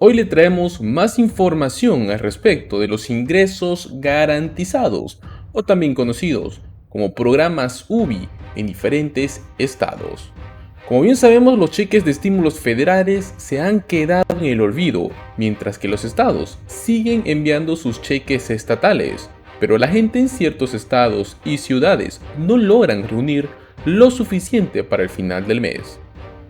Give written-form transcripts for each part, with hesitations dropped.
Hoy le traemos más información al respecto de los ingresos garantizados, o también conocidos como programas UBI en diferentes estados. Como bien sabemos, los cheques de estímulos federales se han quedado en el olvido, mientras que los estados siguen enviando sus cheques estatales, pero la gente en ciertos estados y ciudades no logran reunir lo suficiente para el final del mes.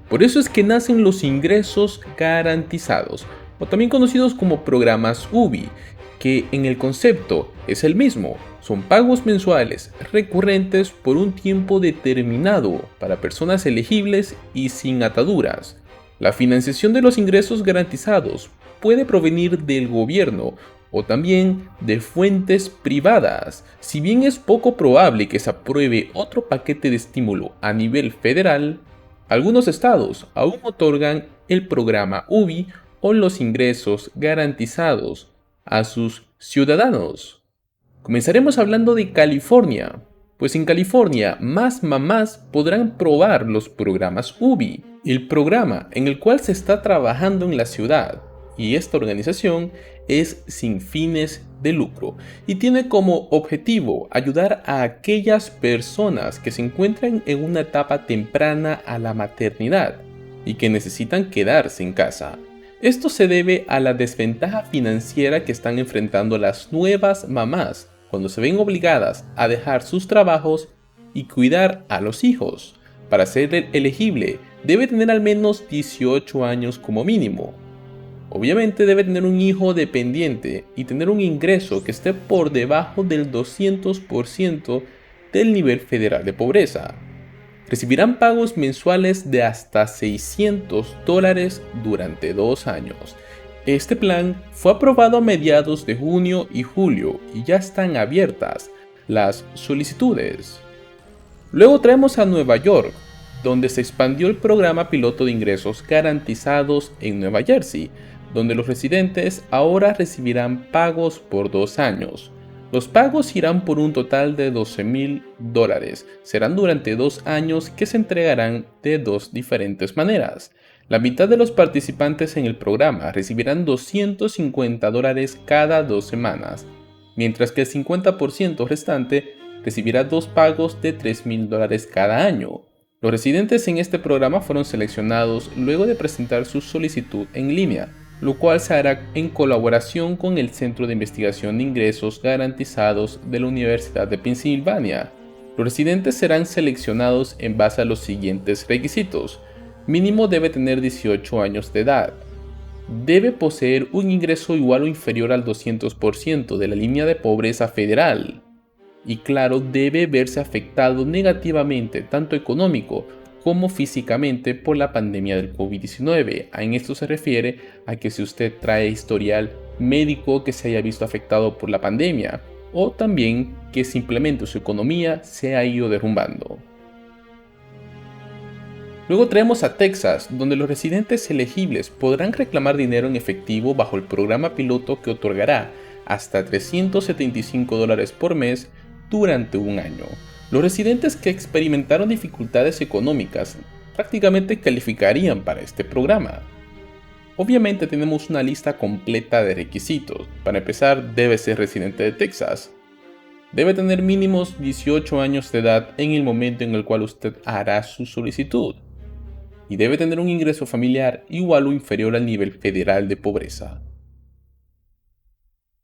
Por eso es que nacen los ingresos garantizados, o también conocidos como programas UBI, que en el concepto es el mismo, son pagos mensuales recurrentes por un tiempo determinado para personas elegibles y sin ataduras. La financiación de los ingresos garantizados puede provenir del gobierno o también de fuentes privadas. Si bien es poco probable que se apruebe otro paquete de estímulo a nivel federal, algunos estados aún otorgan el programa UBI o los ingresos garantizados a sus ciudadanos. Comenzaremos hablando de California, pues en California más mamás podrán probar los programas UBI, el programa en el cual se está trabajando en la ciudad, y esta organización es sin fines de lucro y tiene como objetivo ayudar a aquellas personas que se encuentran en una etapa temprana a la maternidad y que necesitan quedarse en casa. Esto se debe a la desventaja financiera que están enfrentando las nuevas mamás cuando se ven obligadas a dejar sus trabajos y cuidar a los hijos. Para ser elegible, debe tener al menos 18 años como mínimo. Obviamente debe tener un hijo dependiente y tener un ingreso que esté por debajo del 200% del nivel federal de pobreza. Recibirán pagos mensuales de hasta $600 durante 2 años. Este plan fue aprobado a mediados de junio y julio y ya están abiertas las solicitudes. Luego traemos a Nueva York, donde se expandió el programa piloto de ingresos garantizados en Nueva Jersey, donde los residentes ahora recibirán pagos por 2 años. Los pagos irán por un total de $12,000. Serán durante 2 años que se entregarán de 2 diferentes maneras. La mitad de los participantes en el programa recibirán $250 cada 2 semanas, mientras que el 50% restante recibirá 2 pagos de $3,000 cada año. Los residentes en este programa fueron seleccionados luego de presentar su solicitud en línea, lo cual se hará en colaboración con el Centro de Investigación de Ingresos Garantizados de la Universidad de Pensilvania. Los residentes serán seleccionados en base a los siguientes requisitos. Mínimo debe tener 18 años de edad. Debe poseer un ingreso igual o inferior al 200% de la línea de pobreza federal. Y claro, debe verse afectado negativamente tanto económico como físicamente por la pandemia del COVID-19. En esto se refiere a que si usted trae historial médico que se haya visto afectado por la pandemia, o también que simplemente su economía se ha ido derrumbando. Luego traemos a Texas, donde los residentes elegibles podrán reclamar dinero en efectivo bajo el programa piloto que otorgará hasta $375 por mes durante un año. Los residentes que experimentaron dificultades económicas prácticamente calificarían para este programa. Obviamente tenemos una lista completa de requisitos. Para empezar, debe ser residente de Texas. Debe tener mínimos 18 años de edad en el momento en el cual usted hará su solicitud. Y debe tener un ingreso familiar igual o inferior al nivel federal de pobreza.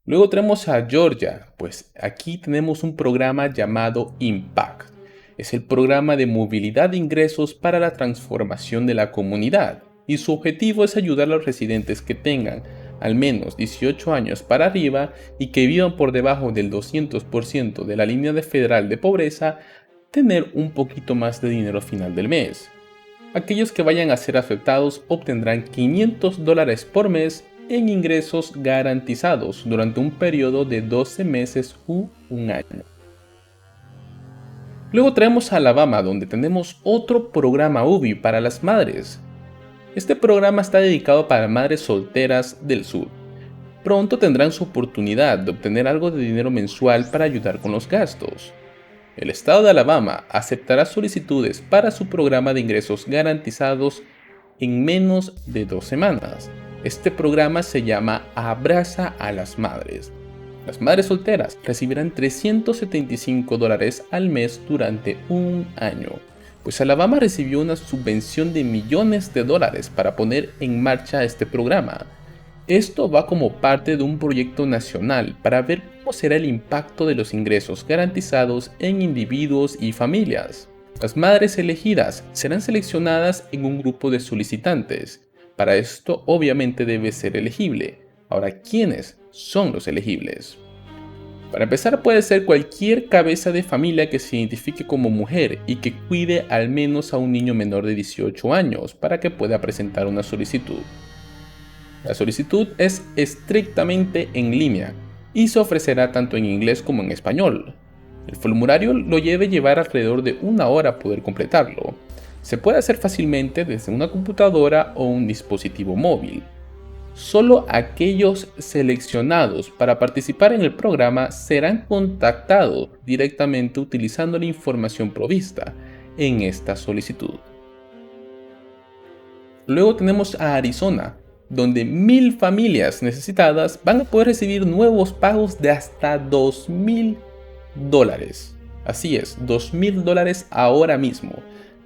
Luego tenemos a Georgia, pues aquí tenemos un programa llamado Impact. Es el programa de movilidad de ingresos para la transformación de la comunidad y su objetivo es ayudar a los residentes que tengan al menos 18 años para arriba y que vivan por debajo del 200% de la línea federal de pobreza, tener un poquito más de dinero al final del mes. Aquellos que vayan a ser afectados obtendrán $500 por mes en ingresos garantizados durante un periodo de 12 meses u un año. Luego traemos a Alabama, donde tenemos otro programa UBI para las madres. Este programa está dedicado para madres solteras del sur. Pronto tendrán su oportunidad de obtener algo de dinero mensual para ayudar con los gastos. El estado de Alabama aceptará solicitudes para su programa de ingresos garantizados en menos de 2 semanas. Este programa se llama Abraza a las Madres. Las madres solteras recibirán $375 al mes durante un año, pues Alabama recibió una subvención de millones de dólares para poner en marcha este programa. Esto va como parte de un proyecto nacional para ver cómo será el impacto de los ingresos garantizados en individuos y familias. Las madres elegidas serán seleccionadas en un grupo de solicitantes. Para esto obviamente debe ser elegible. Ahora, ¿quiénes son los elegibles? Para empezar, puede ser cualquier cabeza de familia que se identifique como mujer y que cuide al menos a un niño menor de 18 años para que pueda presentar una solicitud. La solicitud es estrictamente en línea y se ofrecerá tanto en inglés como en español. El formulario lo debe llevar alrededor de una hora poder completarlo. Se puede hacer fácilmente desde una computadora o un dispositivo móvil. Solo aquellos seleccionados para participar en el programa serán contactados directamente utilizando la información provista en esta solicitud. Luego tenemos a Arizona, donde 1,000 familias necesitadas van a poder recibir nuevos pagos de hasta $2,000. Así es, $2,000 ahora mismo.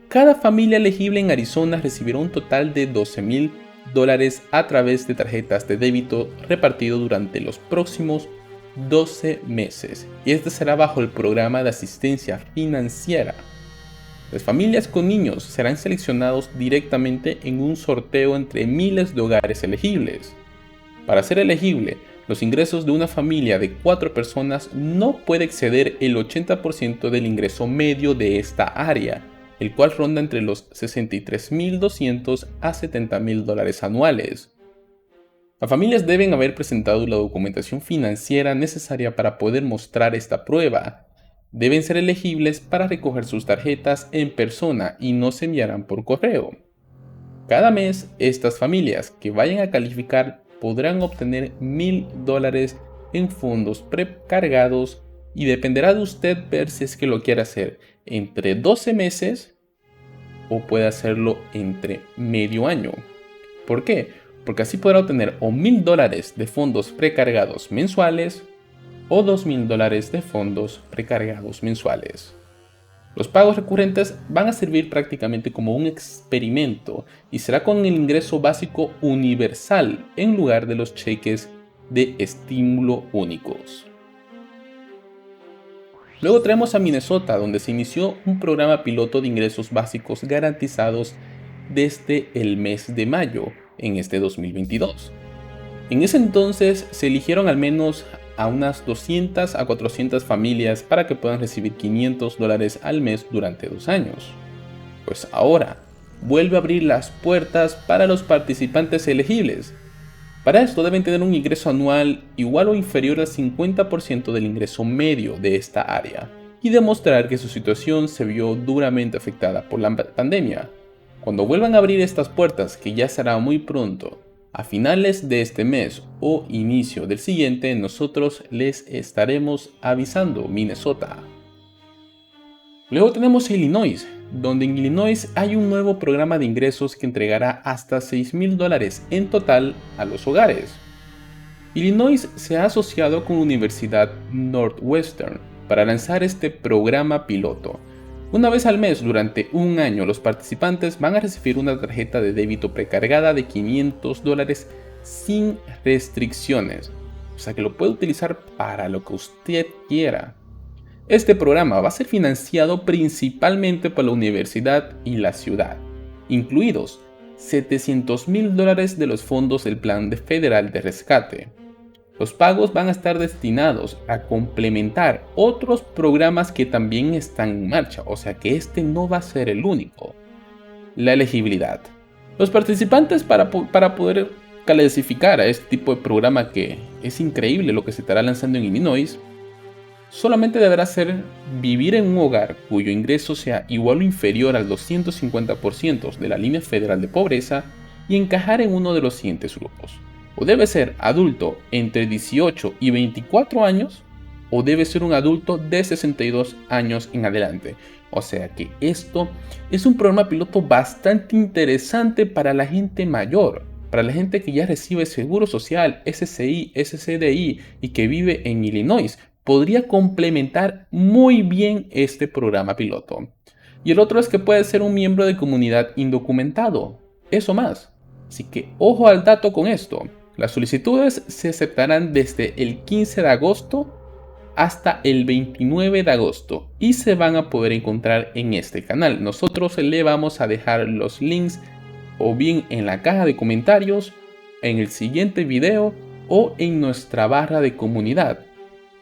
Cada familia elegible en Arizona recibirá un total de $12,000 a través de tarjetas de débito repartido durante los próximos 12 meses. Y este será bajo el programa de asistencia financiera. Las familias con niños serán seleccionados directamente en un sorteo entre miles de hogares elegibles. Para ser elegible, los ingresos de una familia de 4 personas no puede exceder el 80% del ingreso medio de esta área, el cual ronda entre los $63,200 a $70,000 anuales. Las familias deben haber presentado la documentación financiera necesaria para poder mostrar esta prueba. Deben ser elegibles para recoger sus tarjetas en persona y no se enviarán por correo. Cada mes, estas familias que vayan a calificar podrán obtener $1,000 en fondos precargados y dependerá de usted ver si es que lo quiere hacer entre 12 meses o puede hacerlo entre medio año. ¿Por qué? Porque así podrá obtener o $1,000 de fondos precargados mensuales o $2,000 de fondos precargados mensuales. Los pagos recurrentes van a servir prácticamente como un experimento y será con el ingreso básico universal en lugar de los cheques de estímulo únicos. Luego tenemos a Minnesota, donde se inició un programa piloto de ingresos básicos garantizados desde el mes de mayo en este 2022. En ese entonces se eligieron al menos a unas 200 a 400 familias para que puedan recibir $500 al mes durante 2 años. Pues ahora vuelve a abrir las puertas para los participantes elegibles. Para esto deben tener un ingreso anual igual o inferior al 50% del ingreso medio de esta área y demostrar que su situación se vio duramente afectada por la pandemia. Cuando vuelvan a abrir estas puertas, que ya será muy pronto, a finales de este mes o inicio del siguiente, nosotros les estaremos avisando. Minnesota. Luego tenemos Illinois, donde en Illinois hay un nuevo programa de ingresos que entregará hasta $6,000 en total a los hogares. Illinois se ha asociado con la Universidad Northwestern para lanzar este programa piloto. Una vez al mes durante un año, los participantes van a recibir una tarjeta de débito precargada de $500 sin restricciones, o sea que lo puede utilizar para lo que usted quiera. Este programa va a ser financiado principalmente por la universidad y la ciudad, incluidos $700,000 de los fondos del Plan Federal de Rescate. Los pagos van a estar destinados a complementar otros programas que también están en marcha, o sea que este no va a ser el único. La elegibilidad. Los participantes para poder clasificar a este tipo de programa, que es increíble lo que se estará lanzando en Illinois, solamente deberá ser vivir en un hogar cuyo ingreso sea igual o inferior al 250% de la línea federal de pobreza y encajar en uno de los siguientes grupos. O debe ser adulto entre 18 y 24 años, o debe ser un adulto de 62 años en adelante. O sea que esto es un programa piloto bastante interesante para la gente mayor. Para la gente que ya recibe Seguro Social, SSI, SCDI y que vive en Illinois, podría complementar muy bien este programa piloto. Y el otro es que puede ser un miembro de comunidad indocumentado. Eso más. Así que ojo al dato con esto. Las solicitudes se aceptarán desde el 15 de agosto hasta el 29 de agosto y se van a poder encontrar en este canal. Nosotros le vamos a dejar los links o bien en la caja de comentarios, en el siguiente video o en nuestra barra de comunidad.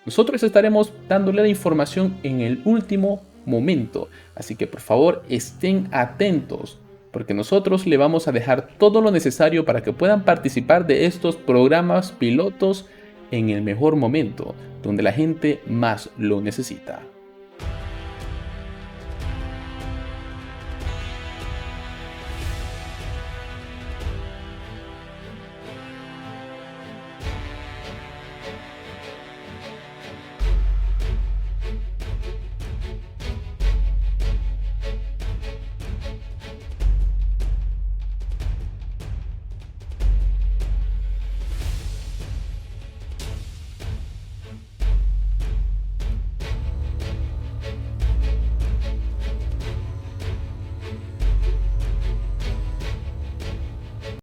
Nosotros estaremos dándole la información en el último momento, así que por favor estén atentos, porque nosotros le vamos a dejar todo lo necesario para que puedan participar de estos programas pilotos en el mejor momento, donde la gente más lo necesita.